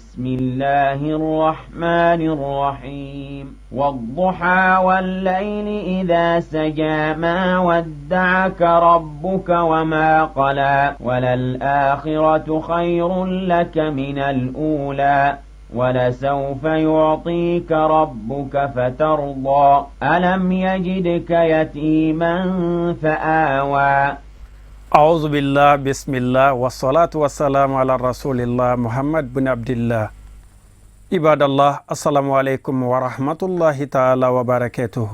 بسم الله الرحمن الرحيم والضحى والليل إذا سجى ما ودعك ربك وما قلى وللآخرة خير لك من الأولى ولسوف يعطيك ربك فترضى ألم يجدك يتيما فآوى. أعوذ بالله بسم الله والصلاة والسلام على رسول الله محمد بن عبد الله. عباد الله السلام عليكم ورحمة الله تعالى وبركاته.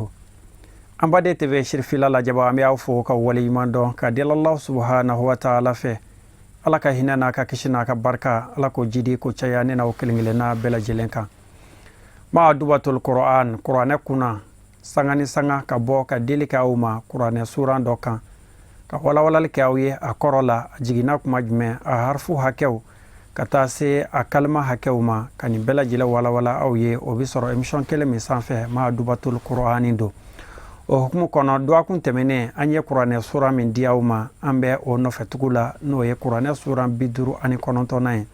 أم بدأت في شرفلا لجبا أمي أوفوك ولي من دون كدل الله سبحانه وتعالى في ala ka hinɛ n'a ka kisi n'a ka barika ala ko jidi ko caya ne n'aw kelen-kelenna bɛɛ lajɛlen kan. Ma dubatul Qur'an kuranɛ kunna sanga ni sanga ka bɔ ka deli kɛ aw ma kuranɛ suran dɔ kan ka walawalali kɛ aw ye a kɔrɔ la a jiginna kuma jumɛn a harfu hakɛw ka taa se a kalima hakɛw ma ka nin bɛɛ lajɛlen walawala aw ye o bi sɔrɔ émission kelen min sanfɛ ma dubatul Qur'ani do. O hukumu kɔnɔ duwa kun tɛmɛnen an ye kuranɛ sura min di aw ma an bɛ o nɔfɛtugu la n'o ye kuranɛ sura 59nan ye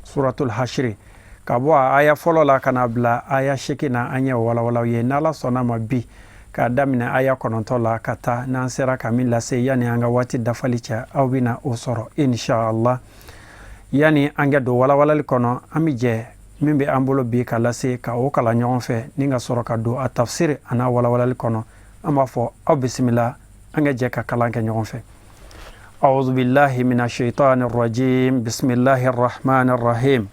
suratul hashiri ka bɔ a aya fɔlɔ la ka na bila aya 8 na an ye walawalaw ye n'ala sɔnna ma bi k'a daminɛ aya 9 la ka taa n'an sera ka min lase yani an ka waati dafali cɛ aw bɛna o sɔrɔ inshallah. Yani an ka don walawalali kɔnɔ an bɛ jɛ min bɛ an bolo bi ka lase ka o kalan ɲɔgɔn fɛ ni ka sɔrɔ ka don a tafsiri a n'a walawalali kɔnɔ. أما فو أو بسم الله أنجا كلام كنيون في. أعوذ بالله من الشيطان الرجيم بسم الله الرحمن الرحيم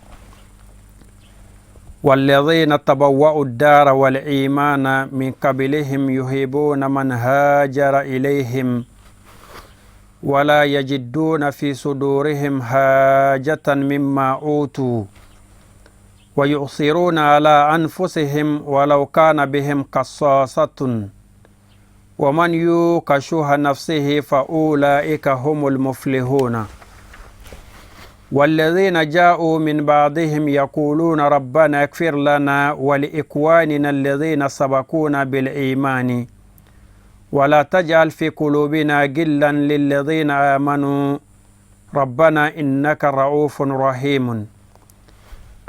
والذين تبوأوا الدار والإيمان من قبلهم يحبون من هاجر إليهم ولا يجدون في صدورهم حاجة مما أوتوا ويؤثرون على أنفسهم ولو كان بهم قصاصة ومن يوق شح نفسه فأولئك هم المفلحون والذين جاءوا من بعدهم يقولون ربنا اغفر لنا ولإخواننا الذين سبقونا بالإيمان ولا تجعل في قلوبنا غلا للذين آمنوا ربنا إنك رؤوف رحيم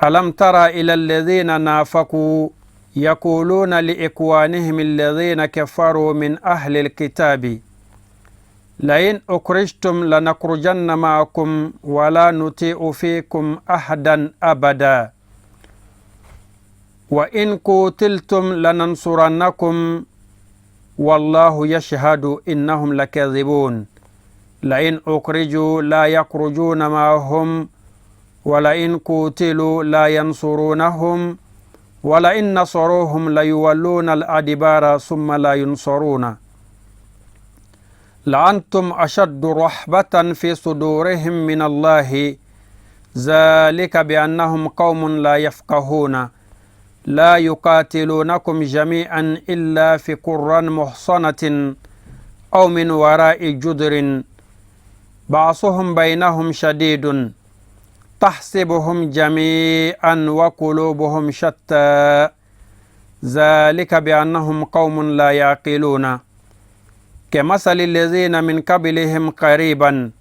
ألم تر إلى الذين نافقوا يقولون لإخوانهم الذين كفروا من أهل الكتاب لئن أخرجتم لنخرجن معكم ولا نطيع فيكم أحدا أبدا وإن قتلتم لننصرنكم والله يشهد إنهم لكاذبون لئن أخرجوا لا يخرجون معهم ولئن قتلوا لا ينصرونهم ولئن نصروهم ليولون الأدبار ثم لا ينصرون لأنتم أشد رهبة في صدورهم من الله ذلك بأنهم قوم لا يفقهون لا يقاتلونكم جميعا إلا في قرى محصنة أو من وراء جدر بعضهم بينهم شديد تحسبهم جميعا وقلوبهم شتى ذلك بأنهم قوم لا يعقلون كمثل الذين من قبلهم قريبا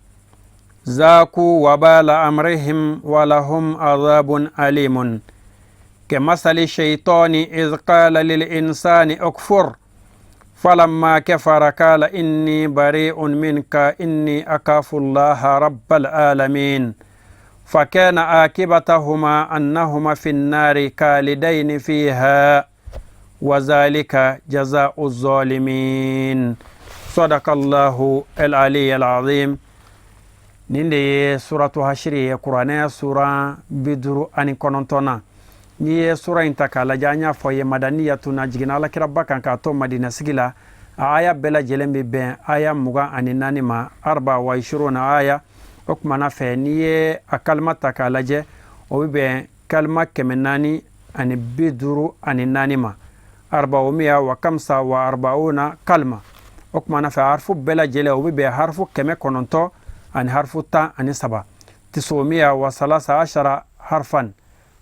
ذاقوا وبال أمرهم ولهم عذاب أليم كمثل الشيطان إذ قال للإنسان اكفر فلما كفر قال إني بريء منك إني أخاف الله رب العالمين فكان عاقبتهما أنهما في النار خالدين فيها وذلك جزاء الظالمين صدق الله العلي العظيم. نندي سورة هشري قرآن سورة بدر أن كنتنا ني سورة انتكا لجانيا فوي مدنية نجينا لك ربك أنك أتوم مدينة سجلا آية بلا جلم بين آية مغا أن نانما 24 آية o kuma na fɛ n'i ye a kalima ta k'a lajɛ o bɛ bɛn kalima 454 ma arba'umiya wa kamsa wa arba'una kalima o kuma na fɛ harfu bɛɛ lajɛlen o bɛ bɛn harfu 900 ani harfu 13 tisumiya wa salasa ashara harfan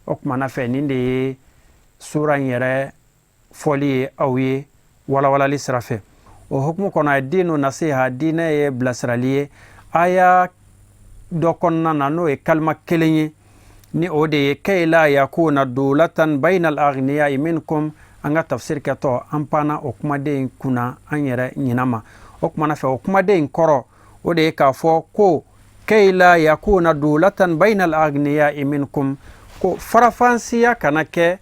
o kuma na fɛ nin de ye sura in yɛrɛ fɔli ye aw ye walawalali sira fɛ o hukumu kɔnɔ a ye diinu nasiha diinɛ ye bilasirali ye aya dɔ kɔnɔna na n'o ye kalima kelen ye ni o de ye kay la yakuna dulatan bayna al aghniya minkum an ka tafsir kɛ tɔ an panna o kumaden kunna an yɛrɛ ɲinama o kumana fɛ o kumaden kɔrɔ o de ye k'a fɔ ko kay la yakuna dulatan bayna al aghniya minkum ko farafansiya kana kɛ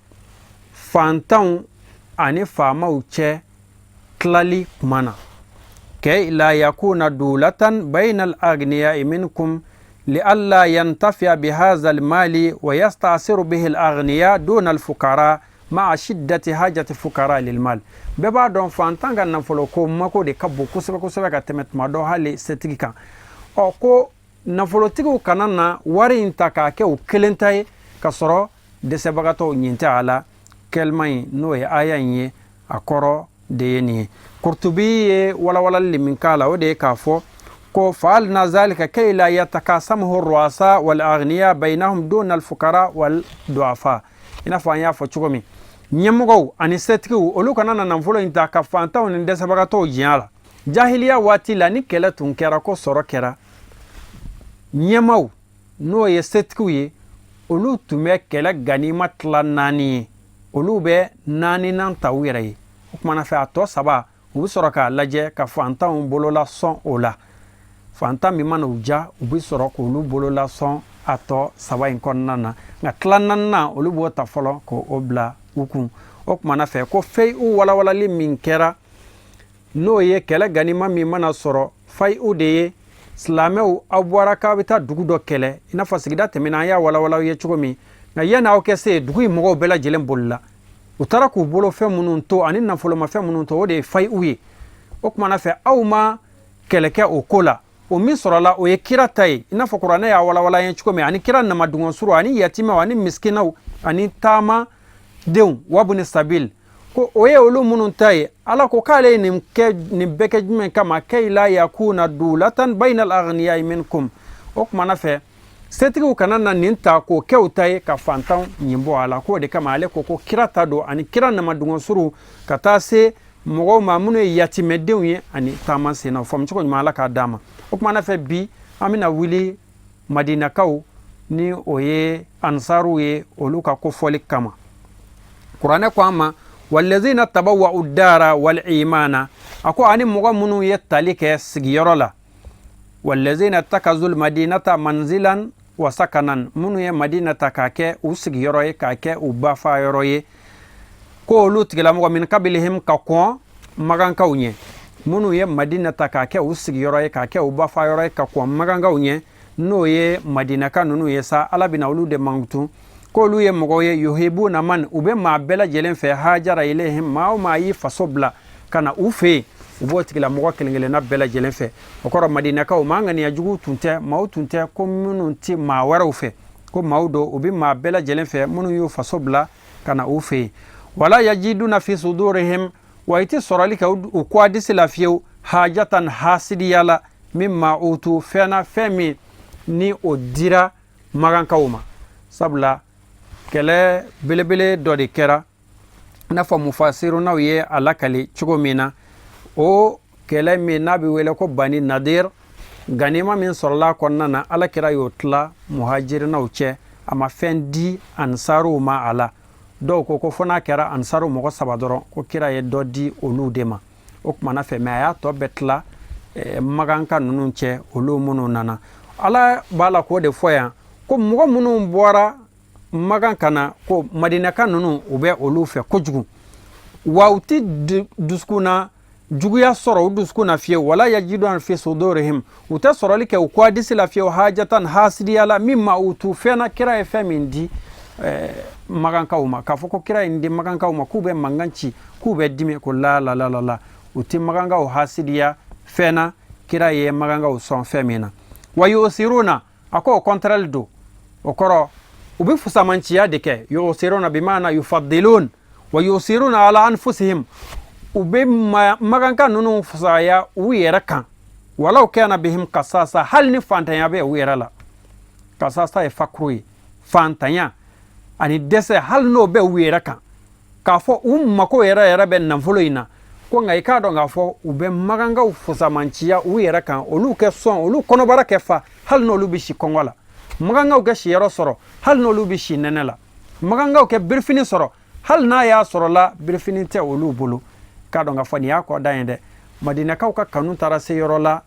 fantanw ani faamaw cɛ tilali kuma na kay la yakuna dulatan bayna al aghniya minkum لئلا ينتفع بهذا المال ويستعصر به الأغنياء دون الفقراء مع شدة حاجة الفقراء للمال ببا دون فانتانغا نفولو كو مكو دي كبو كسبة كتمت مدو هالي ستيكا او كو نفولو تيكو كانانا واري انتاكا كيو كلنتاي كسرو دي سبغاتو نينتا على كلمة نوي آيا ني أكورو دي ني كرتبي ولا اللي من كالا ودي كافو فعلنا ذلك كي لا يتكاسمه الرؤساء والأغنياء بينهم دون الفقراء والضعفاء ina fa ya fo chugomi nyemgo ani setkiu oluka nana namfulo inta ka fanta on ndesa baga to jiala jahiliya wati la ni kela tunkera ko soro kera nyemau no ye setkiu olu tume kela ganima tla nani olu be nani nan tawire kuma na fa to saba u soro ka laje ka fanta on bolola son ola fanta mi mana uja ubi soro ko olu bolola son ato saba in konnana nga tlananna olu bo ta folo ko obla ukun okuma fe ko fei u wala li min kera no ye kele ganima mi mana soro fai u de islameu abwara ka bita dugu do kele ina fasigida temina ya wala ye chugomi nga yana o kese dugu mo bela jelen bolla utara ku bolo fe munun to ani na folo ma fe munun to de fai u ye okuma fe awma keleke o kola o mi sorola o ye kira tai ina fo qur'ana ya wala yen chuko me ani kira na madungon suru ani yatima wani miskina ani tama deun wabuni sabil ko o ye olu munun tai ala ko kale ni beke jmen kama kay la yakuna dulatan bayna al aghniya minkum ok manafe setri kanana ninta ko kewtai ka fantan nyimbo ala ko de kama ale ko kira tado ani kira na madungon suru kata se mogo mamunu yatime deun ye ani tama se na fom chuko mala ka dama okuma fe bi amina wili madina kaw ni oye ansaru ye oluka ko foli kama qur'ana ko ama wallazina tabawwa'u ad-dara wal imana ako ani mogo munu yetalike sigiyorola wallazina takazul madinata manzilan wa sakanan munu ye madinata kake usigiyoro ye kake ubafa yoro ye ko lutigila mogo min kabilihim kakon magan kawnye munu ye madina ta ka ke usigi yoro ye ka ke uba fa yoro ye ka ko maganga unye no ye madina ka nunu ye sa alabina ulu de mangtu ko lu ye mogo ye yuhibuna man ube ma bela jelen fe hajara ilehim ma yi fasobla kana ufe ubo tigila mogo kelengele na bela jelen fe okoro madina ka o mangani ya jugu tunte ma tunte ko munu ti ma wara ufe ko maudo ube ma bela jelen fe munu yu fasobla kana ufe wala yajiduna fi sudurihim waiti soralika ukwa disila fiyo hajatan hasidiyala mimma utu fena femi ni odira maganka uma sabla kele belebele dodi kera nafa mufasiru na ye alakali chugomina o kele mi nabi wele ko bani nadir ganima min sorla konnana alakira yotla muhajir na uche ama fendi ansaru ma ala do ko fona kera ansaru mo sabadoro ko kira ye dodi olu dema o kuma na fe me aya to betla maganka nunu che olu munu nana ala bala ko de foya ko mo munu bora maganka na ko madina kan nunu ube olu fe kojugu wauti duskuna juguya soro duskuna fie wala yajidu an fi sudurihim uta soro like ko disila fie hajatan hasdiyala mimma utu fena kira e femindi maganka uma ka foko kira indi maganka uma kube manganci kube dime ko la uti maganga o hasidiya fena kira ye maganga o son femina wa yusiruna ako contral do okoro ubi fusamanci ya deke yusiruna bimana yufaddilun wa yusiruna ala anfusihim ubi maganka nunu fusaya uyera kan walau kana bihim qasasa hal ni fantanya be uyera la qasasa e fakrui fantanya ani dese hal no be wera kan ka fo mako yera be nan foloina ko ngai ka do nga fo ube maganga ufusa mancia wera kan olu ke son olu kono bara ke fa hal no lu bishi kongola magangaw ke shiyaro soro hal no lubi shinene la magangaw ke birfini soro hal na ya soro la birfini te olu bulu ka do nga fani ya ko dayende madina kaw ka kanu tara se yoro la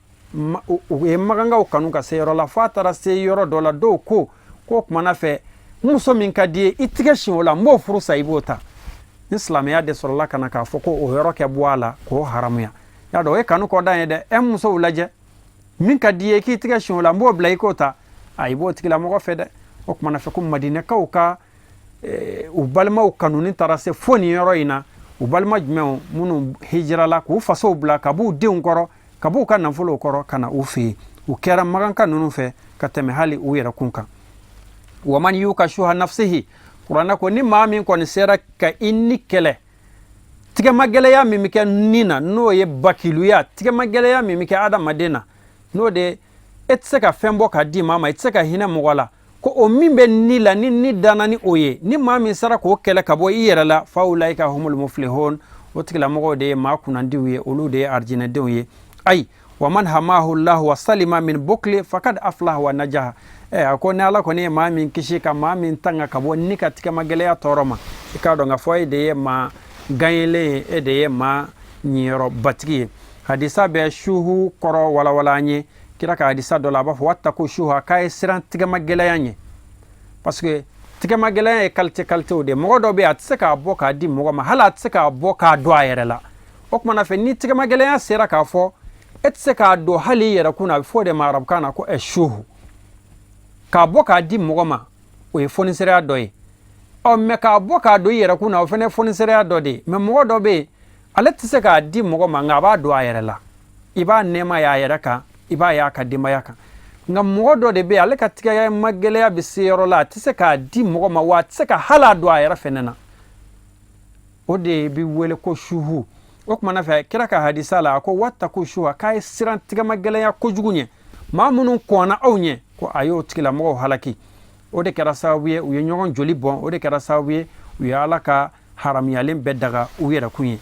e magangaw kanu ka se yoro la fa tara se yoro do la do ko kuma na fe muso min ka die itige shin wala mo furu saibota islam ya de soro la kana ka foko o yoro ke buala ko haramuya ya do e kanu ko dayende muso ulaje min ka die ki itige shin wala mo blai ko ta aibo tikila mo fede o kuma na fe ko madina kaw ka u balma u kanunin tara se foni yoro ina u balma jmeo munu hijra la ku faso bla kabu deun koro kabu kan nan fulo koro kana u fi u kera magan kan nunu fe ka teme hali u yera kunka wa man yuka shuha nafsihi qur'ana ko ni mamin ko ni sera ka inni kele tige magele ya mimike nina no ye bakilu ya tige magele ya mimike adam madina no de etseka fembo ka di mama etseka hina mugola ko o mimbe nila ni dana ni oye ni mami sara ko kele kabo iyera la faulaika humul muflihun o tigla mogo de ma kunan diwiye olu de arjina diwiye ay wa man hamahu allah wa salima min bukli fakad aflah wa najaha ko ne ala ko ne mami kishi ka mami tanga kabo ni katika magele ya toroma ikado nga foy de ma ganyele de ma nyiro batki hadisa be shuhu koro wala wala nye kira ka hadisa do la ba watta ko shuha kay siran tiga magela yanye parce que tiga magela e kalte o de mo do be atseka boka di mo ma hala atseka boka do ayere la o kuma na fe ni tiga magela ya sira ka fo etseka do hali yere kuna fo de marab kana ko e shuhu ka boka di mo ma o e foni sira do e o me ka boka do yere kuna o fene foni sira do de me mo do be ale tseka di mo ma ngaba do ayere la iba nema ya yere ka iba ya ka dimba ya ka nga modo de be ale ka tika ya magele ya bisiro la tise ka di mo ma wa tise ka hala do ayera fenena o de bi wele ko shuhu o kuma na fa kira ka hadisa la ko watta ko shuha kai siran tiga magele ya ko jugunye ma munun ko na awnye ko ayo tikila mo halaki o de kera sawiye u yenyon joli bon o de kera sawiye u ya alaka haram yalen bedaga u yera kunye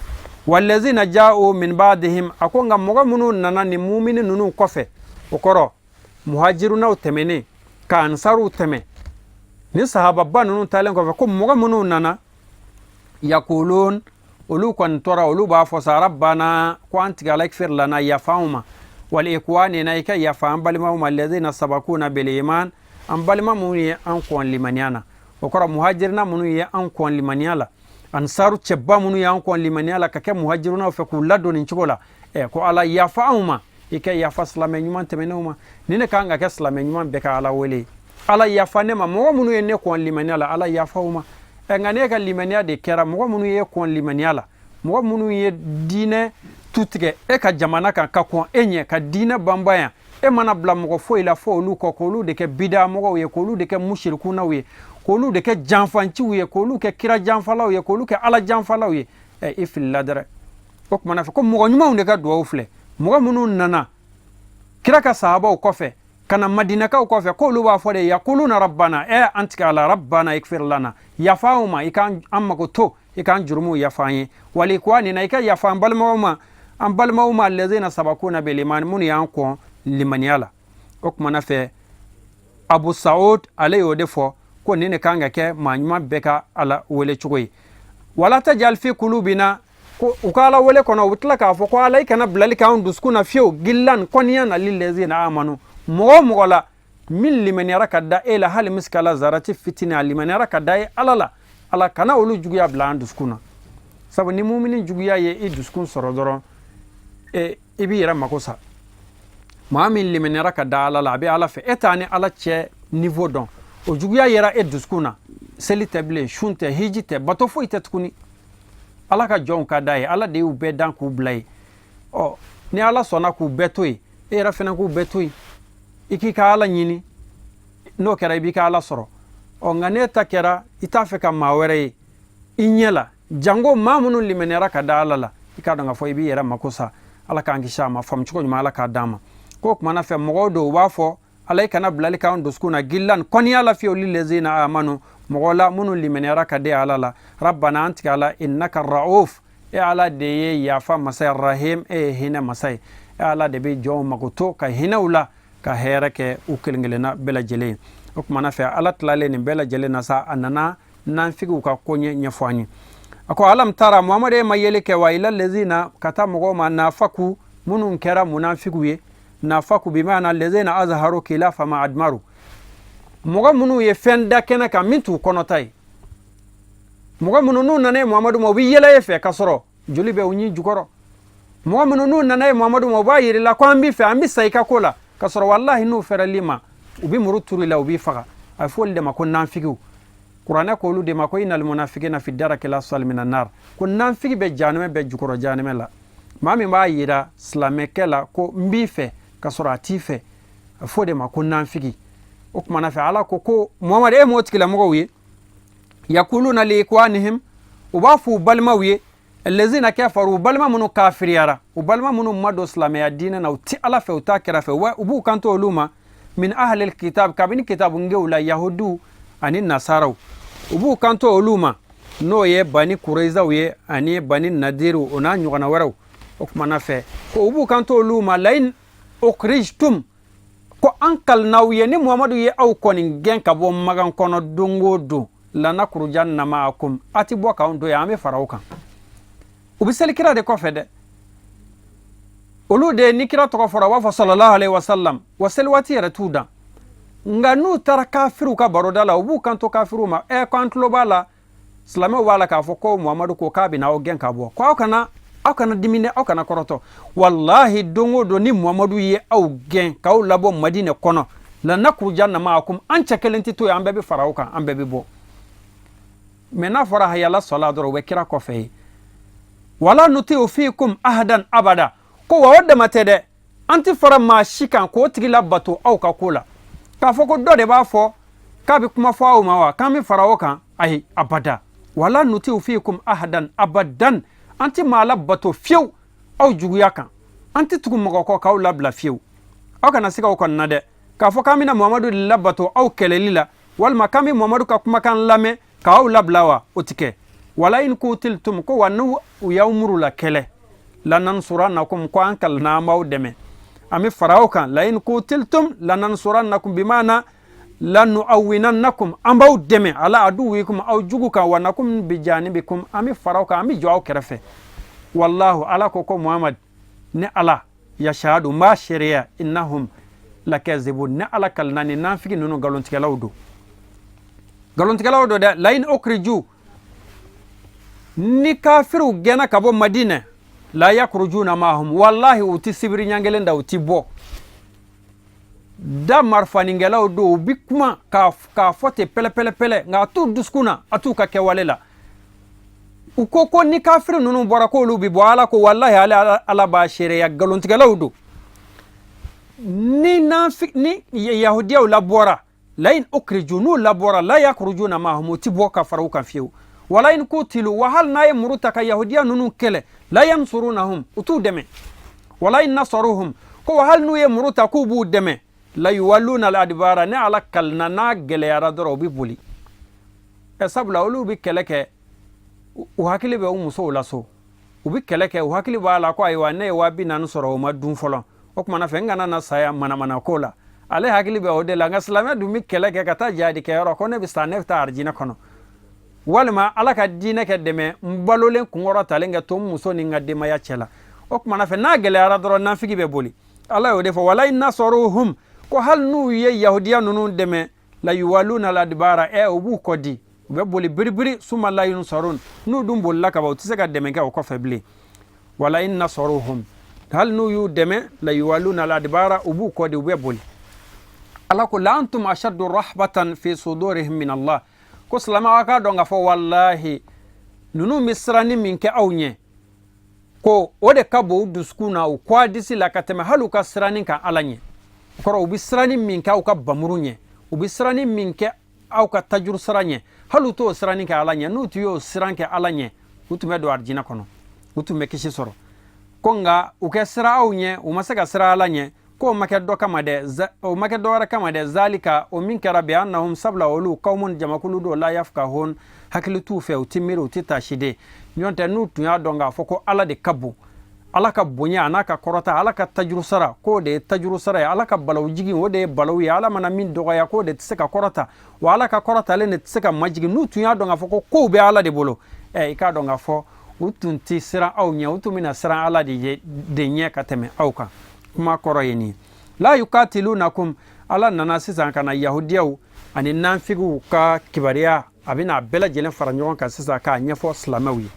wallazina ja'u min ba'dihim akonga moga munu nana ni mu'minin nunu kofe okoro muhajiruna utemene ka ansaru uteme ni sahaba banunu talen kofe ko moga munu nana yaqulun ulu kan tora ulu ba fa rabbana ko antiga lakfir lana ya fauma wal ikwanina ika ya faam balima allazina sabaquna bil iman am balima muni an kon limaniana okoro muhajirina munu ya an kon limaniala ansaru cebba munu ya ko limani ala kake muhajiruna fe ku laddo nin cigola ko ala ya fauma ike ya fa islame nyuman temenuma nine kanga ke islame nyuman be ka ala wele ala ya fa ne ma mo munu ne ko limani ala ya fauma ngane ka limani de kera mo munu ye ko limani ala mo munu ye dine tutige ka jamana kan ka ko enye ka dine bambaya mana bla mo fo ila fo lu ko lu de ke bida mo ye ko lu de ke mushriku na we kolu de ke janfanci wiye kolu ke kira janfalaw ye kolu ke ala janfalaw ye ifil ladre ok mana fa ko mo nyuma unde ka do ufle mo munu nana kira ka sahaba ko fe kana madina ka ko fe kolu ba fo de yaquluna rabbana antika ala rabbana ikfir lana yafauma ikan amma ko to ikan jurmu yafanye wali kwani na ika yafan balmauma am balmauma allazina sabakuna bil iman mun yanko limaniala ok mana fe abu saud alayo defo ko nene kanga ke manyuma beka ala wele chugoi wala tajal fi qulubina ko ukala wele kono wutla ka fo ko alai kana blali ka unduskuna fiyo gillan koniyan lillazina amanu mo la min liman yaraka da ila hal miskala zarati fitina liman yaraka da ala kana olu juguya bla unduskuna sabu ni mu'minin juguya ye iduskun sorodoro ibi yara makosa mu'min liman yaraka da ala bi ala fe etani ala che niveau don o juguya yera eduskuna selitable shunte hijite batofo itetkuni ala ka jon ka dai ala de ube dan ku blai o ni ala sona ku betoi era fena ku betoi iki ka ala nyini no kera ibi ka ala soro o ngane ta kera itafe ka mawere inyela jango mamunu limenera ka dalala ikado nga fo ibi yera makosa ala ka angisha ma fam chuko nyuma ala ka dama ko kuma na fe mogodo wafo alaika na blali ka nduskuna gillan koni ala fi lillazina amanu mogola munu limenera ka de alala rabbana antika ala innaka rauf ala de ya fa masay rahim hina masay ala de be jo magoto ka hinawla ka herake ukilngelena bela jele o kuma na fɛ ala tilalen nin bɛɛ lajɛlen na sa a nana nanfigiw ka ko ɲɛfɔ an ye a ko alam tara muhamadu ye ma yeli kɛ wa ila lezina ka taa mɔgɔw ma nafaku minnu kɛra munafigiw ye nafaku bimana lezina azharu khilafa ma admaru mɔgɔ minnu ye fɛn da kɛnɛ kan min t'u kɔnɔta ye mɔgɔ minnu n'u nana ye muhamadu ma u bɛ yɛlɛ e fɛ ka sɔrɔ joli bɛ u ɲi jukɔrɔ mɔgɔ minnu n'u nana ye muhamadu ma u b'a yir'i la ko an b'i fɛ an bɛ sa i ka ko la ka sɔrɔ wallahi n'u fɛrɛl'i ma u bɛ muru turu i la u b'i faga a bɛ fɔ olu de ma ko nanfigiw kuranɛ ko olu de ma ko innal munafiqina fi darakil asfali minan nar ko nanfigi bɛ jahanɛmɛ bɛ jukɔrɔ jahanɛmɛ la maa min b'a yira silamɛkɛ la ko n b'i fɛ ka sɔrɔ a t'i fɛ a bɛ fɔ de ma ko nanfigi o kuma na fɛ ala ko muhamadu e m'o tigilamɔgɔw ye yakuluna li ikwanihim u b'a fɔ u balimaw ye allazina kafaru u balima minnu kafiriyara u balima minnu ma don silamɛya diinɛ na u ti ala fɛ u t'a kɛrɛ fɛ u b'u kanto olu ma min ahlil kitab kabini kitabu ngew la yahudiw ani nasaraw u b'u kanto olu ma n'o ye bani kuraizaw ye ani bani nadiru o n'a ɲɔgɔnna wɛrɛw o kuma na fɛ ko u b'u kanto olu ma lain ukrijtum ko an kalinaw ye ni muhamadu ye aw kɔni gɛn ka bɔ magan kɔnɔ don o don lanakurujanna ma'akum a ti bɔ k'anw to yan an bɛ fara aw kan u bɛ seli kira de kɔfɛ dɛ olu de ni kira tɔgɔ fɔra u b'a fɔ sallallahu alaihi wasallam wa seli waati yɛrɛ t'u dan nka n'u taara kafiriw ka baroda la u b'u kanto kafiriw ma ko an tulo b'a la silamɛw b'a la k'a fɔ ko muhamadu ko k'a bɛ na aw gɛn ka bɔ ko aw kana dimi dɛ aw kana kɔrɔtɔ wallahi don o don ni muhamadu ye aw gɛn k'aw labɔ madinɛ kɔnɔ lanakurujanna ma'akum an cɛ kelen tɛ to yen an bɛɛ bɛ fara aw kan an bɛɛ bɛ bɔ mɛ n'a fɔra hayala sɔla dɔrɔn u bɛ kira kɔfɛ ye wala nuti'u fikum ahadan abada ko wa o dama tɛ dɛ an ti fara maa si kan k'o tigi labato aw ka ko la k'a fɔ ko dɔ de b'a fɔ k'a bɛ kuma fɔ aw ma wa k'an bɛ fara o kan ayi abada wala nuti'u fikum ahadan abadan an ti maa labato fiyewu aw juguya kan an ti tugu mɔgɔ kɔ k'aw labila fiyewu aw kana se k'aw kɔnɔna dɛ k'a fɔ k'an bɛna muhamadu de labato aw kɛlɛli la walima k'an bɛ muhamadu ka kumakan lamɛn k'aw labila wa o ti kɛ wala in kutiltum ko wa n'u y'aw muru la kɛlɛ lanansurannakum ko an kalina an b'aw dɛmɛ an bɛ fara aw kan la in kutiltum lanansurannakum bimana lanu'awwinannakum an b'aw dɛmɛ ala aduwikum aw jugu kan wa nakum bijanibikum an bɛ fara aw kan an bɛ jɔ aw kɛrɛfɛ wallahu ala ko muhammad ne ala yashhadu ma shari'a innahum lakazibun ne ala kalina ni nanfigi ninnu galontigɛlaw don galontigɛlaw don dɛ la in ukhriju ni kafiru gɛnna ka bɔ madinɛ la yakhrujuna ma'ahum wallahi u ti sibiri ɲangelen da u ti bɔ da marifaningɛlaw don u bi kuma k'a fɔ ten pɛlɛ nka a t'u dusukun na a t'u ka kɛwale la u ko ni kafiru ninnu bɔra k'olu bi bɔ ala ko wallahi ala b'a seereya galontigɛlaw don ni yahudiyaw labɔra la in ukhriju n'u labɔra la yakhrujuna ma'ahum u ti bɔ ka fara u kan fiyewu wala in kutilu wa hal n'a ye muru ta ka yahudiya ninnu kɛlɛ la yansurunahum u t'u dɛmɛ wala in nasaruhum ko wa hal n'u ye muru ta k'u b'u dɛmɛ la yuwalluna al-adbara ne ala kalina n'a gɛlɛyara dɔrɔn u bɛ boli sabula olu bɛ kɛlɛ kɛ u hakili bɛ u musow la so u bɛ kɛlɛ kɛ u hakili b'a la ko ayiwa ne ye 40,000 sɔrɔ o ma dun fɔlɔ o kumana fɛ n kana na saya manamana ko la ale hakili bɛ o de la nka silamɛ dun bɛ kɛlɛ kɛ ka taa jihadi kɛyɔrɔ ko ne bɛ sa ne bɛ taa arijinɛ kɔnɔ walima ala ka diinɛ kɛ dɛmɛ n balolen kunkɔrɔ talen kɛ to n muso ni n ka denbaya cɛ la o kumana fɛ n'a gɛlɛyara dɔrɔn nanfigi bɛ boli ala y'o de fɔ wala in nasaruhum ko hali n'u ye yahudiya ninnu dɛmɛ la yuwalluna al-adbara u b'u kɔ di u bɛ boli biribiri summa la yunsarun n'u dun bolila ka ban u tɛ se ka dɛmɛ kɛ o kɔfɛ bilen wala in nasaruhum hali n'u y'u dɛmɛ la yuwalluna al-adbara u b'u kɔ di u bɛ boli ala ko la antum ashaddu rahbatan fi sudurihim min Allah ko silamɛw k'a dɔn k'a fɔ wallahi ninnu bɛ siranni min kɛ aw ɲɛ ko o de ka bon u dusukun na u kɔ a disi la ka tɛmɛ hali u ka siranni kan ala ɲɛ o kɔrɔ u bɛ siranni min kɛ aw ka bamuru ɲɛ u bɛ siranni min kɛ aw ka tajuru sira ɲɛ hali u t'o siranni kɛ ala ɲɛ n'u tun y'o siran kɛ ala ɲɛ u tun bɛ don arijinɛ kɔnɔ u tun bɛ kisi sɔrɔ ko nka u kɛ sira aw ɲɛ u ma se ka sira ala ɲɛ ko o ma kɛ dɔ kama dɛ o ma kɛ dɔ wɛrɛ kama dɛ zalika o min kɛra bi annahum sabula olu qawmun jamakulu do la yafqahun hakili t'u fɛ u ti miiri u ti taasi de ɲɔntɛ n'u tun y'a dɔn k'a fɔ ko ala de ka bon ala ka bonya ana ka korota ala ka tajurusara ko de tajurusara ya ala ka balaw jigi o de balaw ya ala mana min dogoya ko de tse ka korota wa ala ka korota le ne tse ka majigi nu tunya do nga fo ko be ala de bolo ka do nga fo utunti sira aw nya utumina sira ala de nya ka teme aw ka kuma koro yeni la yukatilunakum ala nana sisan kana yahudiyaw ani nanfigu ka kibariya abina bela jelen fara ɲɔgɔn kan sisan ka ɲɛfɔ silamɛw ye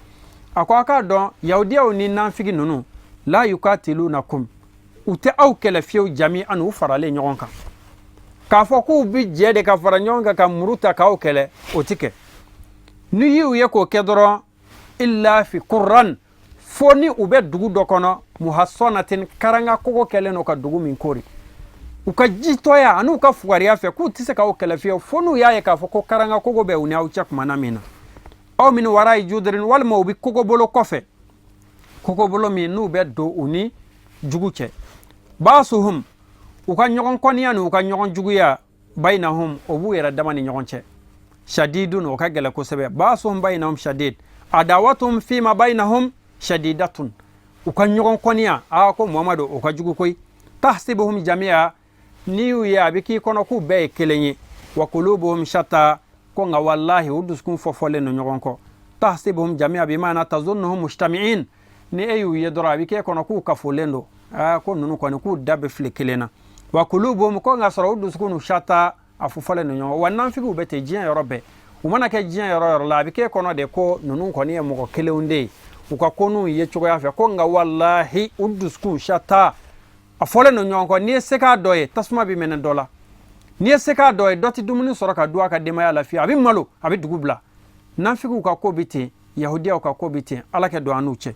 a ko a k'a dɔn yahudiyaw ni nanfigi ninnu la yukatilunakum u tɛ aw kɛlɛ fiyewu jami'an u faralen ɲɔgɔn kan k'a fɔ k'u bi jɛ de ka fara ɲɔgɔn kan ka muru ta k'aw kɛlɛ o ti kɛ ni y'u ye k'o kɛ dɔrɔn illa fi qurran fo ni u bɛ dugu dɔ kɔnɔ muhassanatin karanga kogo kɛlen no ka dugu min kori u ka jitɔya ani u ka fugariya fɛ k'u tɛ se k'aw kɛlɛ fiyewu fo n'u y'a ye k'a fɔ ko karanga kogo bɛ u ni aw cɛ kumana min na aw min warayi judirin walima u bi kogobolo kɔfɛ kogobolo min n'u bɛ don u ni jugu cɛ baasuhum u ka ɲɔgɔn kɔniya ni u ka ɲɔgɔn juguya bainahum o b'u yɛrɛ dama ni ɲɔgɔn cɛ shadidun o ka gɛlɛ kosɛbɛ baasuhum bainahum shadid adawatum fima bainahum shadidatun u ka ɲɔgɔn kɔniya ko muhamadu o ka jugu koyi tahsibuhum jami'a ni y'u ye a bɛ k'i kɔnɔ k'u bɛɛ ye kelen ye wa qulubuhum shatta ko nka wallahi u dusukun fɔfɔlen no ɲɔgɔn kɔ tahsibuhum jami'a bima'ana tazunnuhum mujtami'in ni e y'u ye dɔrɔn a bɛ k'e kɔnɔ k'u kafolen do ko ninnu kɔni k'u da bɛ fili kelen na wa qulubuhum ko nka sɔrɔ u dusukun shatta a fɔfɔlen no ɲɔgɔn wa nanfigiw bɛ ten diɲɛ yɔrɔ bɛɛ u mana kɛ diɲɛ yɔrɔ yɔrɔ la a bɛ k'e kɔnɔ de ko ninnu kɔni ye mɔgɔ kelenw de ye u ka ko n'u ye cogoya fɛ ko nka wallahi u dusukun shatta a fɔlen no ɲɔgɔn kɔ n'i ye se k'a dɔ ye tasuma bɛ minɛ dɔ la n'i ye se k'a dɔ ye dɔ tɛ dumuni sɔrɔ ka dun a ka denbaya lafiya a bɛ malo a bɛ dugu bila nanfigiw ka ko bɛ ten yahudiyaw ka ko bɛ ten ala kɛ don an n'u cɛ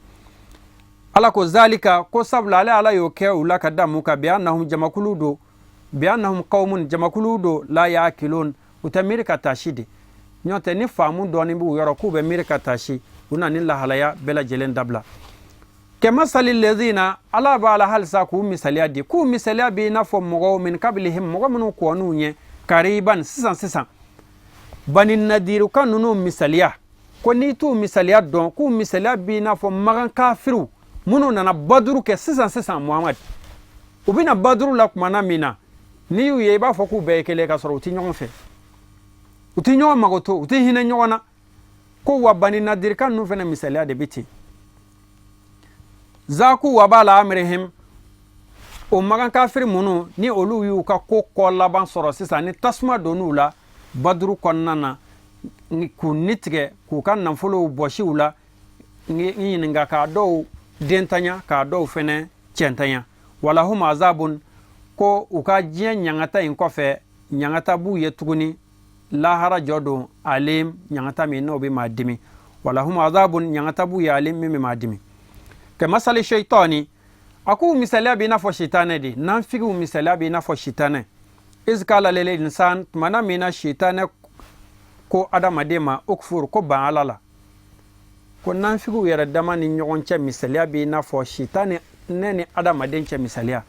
ala ko zalika ko sabula ale ala y'o kɛ u la ka da mun kan bi annahum jamakulu do bi annahum qawmun jamakulu do la ya'qilun u tɛ miiri ka taa si de ɲɔn tɛ ni faamu dɔɔnin b'u yɔrɔ k'u bɛ miiri ka taa si u na ni lahalaya bɛɛ lajɛlen dabila kɛmasali lezina ala b'a la halisa k'u misaliya di k'u misaliya b'i n'a fɔ mɔgɔw min kabilihim mɔgɔ minnu kɔn'u ɲɛ kariban sisan bani nadiru ka ninnu misaliya ko n'i t'u misaliya dɔn k'u misaliya b'i n'a fɔ magan kafiriw minnu nana baduru kɛ sisan muhamad u bɛna baduru la kumana min na n'i y'u ye i b'a fɔ k'u bɛɛ ye kelen ka sɔrɔ u tɛ ɲɔgɔn fɛ u tɛ ɲɔgɔn mago to u tɛ hinɛ ɲɔgɔn na ko wa bani nadiri ka ninnu fana misaliya de bɛ ten zaku wa bala amrihim o magan kafiri minnu ni olu y'u ka ko kɔ laban sɔrɔ sisan ni tasuma donn'u la baduru kɔnɔna na k'u ni tigɛ k'u ka nafolow bɔsiw la ɲininka k'a dɔw dentanya k'a dɔw fɛnɛ cɛntanya walahum azabun ko u ka diɲɛ ɲangata in kɔfɛ ɲangata b'u ye tuguni lahara jɔ don alim ɲangata min n'o bɛ maa dimi walahum azabun ɲangata b'u ye alim min bɛ maa dimi kɛmasali shaitani a k'u misaliya b'i n'a fɔ shitanɛ de nanfigiw misaliya b'i n'a fɔ shitanɛ izkala lil insan tumana min na shitanɛ ko adamaden ma ukfur ko ban ala la ko nanfigiw yɛrɛ dama ni ɲɔgɔn cɛ misaliya b'i n'a fɔ shitanɛ ne ni adamaden cɛ misaliya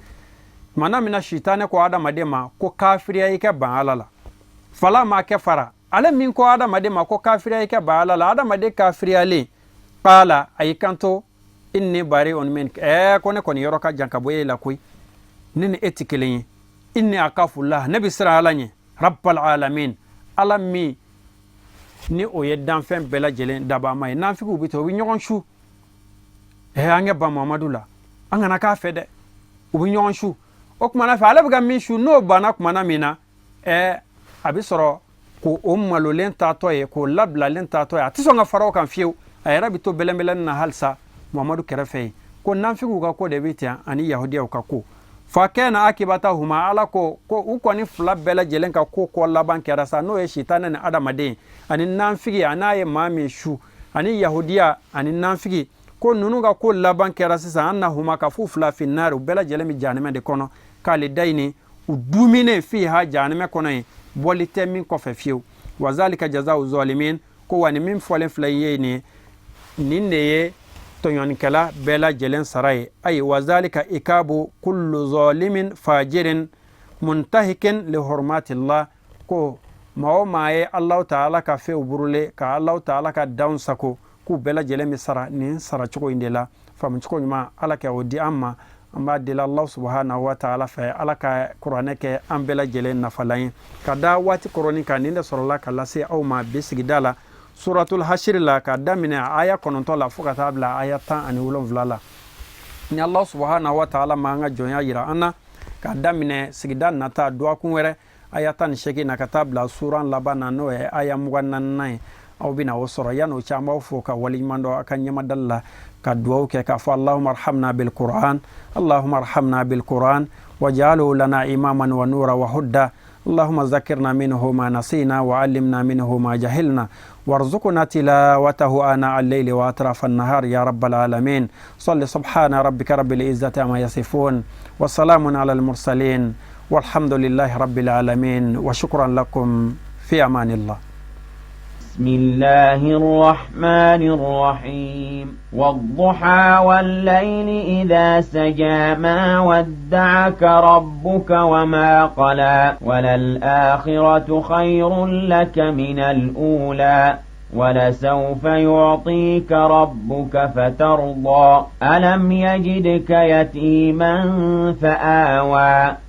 tumana min na shitanɛ ko adamaden ma ko kafiriya i kɛ ban ala la fala ma kɛ fara ale min ko adamaden ma ko kafiriya i kɛ ban ala la adamaden kafiriyalen kala a y'i kanto inni bari on min ko ne kɔni yɔrɔ ka jan ka bɔ e la koyi ne ni e tɛ kelen ye inni akafullah ne bɛ siran ala ɲɛ rabbal alamin ala min ni o ye danfɛn bɛɛ lajɛlen dabama ye nanfigiw bɛ ten u bɛ ɲɔgɔn su an kɛ ban muhamadu la an kana k'a fɛ dɛ u bɛ ɲɔgɔn su o kumana fɛ ale bɛ ka min su n'o banna kumana min na a bɛ sɔrɔ k'o malolen taatɔ ye k'o labilalen taatɔ ye a tɛ sɔn ka fara o kan fiyewu a yɛrɛ bɛ to bɛlɛnbɛlɛnin na halisa muhamadu kɛrɛfɛ ye ko nanfigiw ka ko de bɛ ten ani yahudiyaw ka ko fa kɛna akibata huma ala ko u kɔni fila bɛɛ lajɛlen ka ko kɔ laban kɛra sa n'o ye shitanɛ ni adamaden ani nanfigi a n'a ye maa min su ani yahudiya ani nanfigi ko ninnu ka ko laban kɛra sisan an na huma ka fu fila finnari u bɛɛ lajɛlen bɛ jahanɛmɛ de kɔnɔ k'ale dayini u duminen fi ha jahanɛmɛ kɔnɔ ye bɔli tɛ min kɔfɛ fiyewu wa zalika jazaa'u zalimin ko wa ni min fɔlen filɛ ye nin de ye tɔɲɔnikɛla bɛɛ lajɛlen sara ye ayi wa zalika ikabu kullu zalimin fajirin muntahikin li hurmatillah ko maa o maa ye Allahu ta'ala ka fɛnw burule ka Allahu ta'ala ka danw sago ku bela jele mi sara ni sara chuko indela fam chuko nyuma ala ka odi amma amba dila Allah subhanahu wa ta'ala fa ala ka qur'ane ke an bela jele na falayin kada wati qur'ani kan ni sallallahu kala sai au ma bisigidala suratul hashr la ka damina aya kononto la fuka tabla aya tan ani wolon vlala ni Allah subhanahu wa ta'ala ma nga jonya yira ana ka damine sigidan nata dua kunwere aya tan sheki na katabla suran labana no e aya mugannan nai aw bina wasoro yano chamba fuka wali mando akanya madalla ka duwa ke ka fa Allahumma arhamna bil Qur'an Allahumma arhamna bil Qur'an waj'alhu lana imaman wa nura wa hudda اللهم ذكرنا منه ما نسينا وعلمنا منه ما جهلنا وارزقنا تلاوته آناء الليل وأطراف النهار يا رب العالمين صل سبحان ربك رب العزة عما يصفون وسلام على المرسلين والحمد لله رب العالمين وشكرا لكم في أمان الله. بسم الله الرحمن الرحيم والضحى والليل إذا سجى ما ودعك ربك وما قلى وللآخرة خير لك من الأولى ولسوف يعطيك ربك فترضى ألم يجدك يتيما فآوى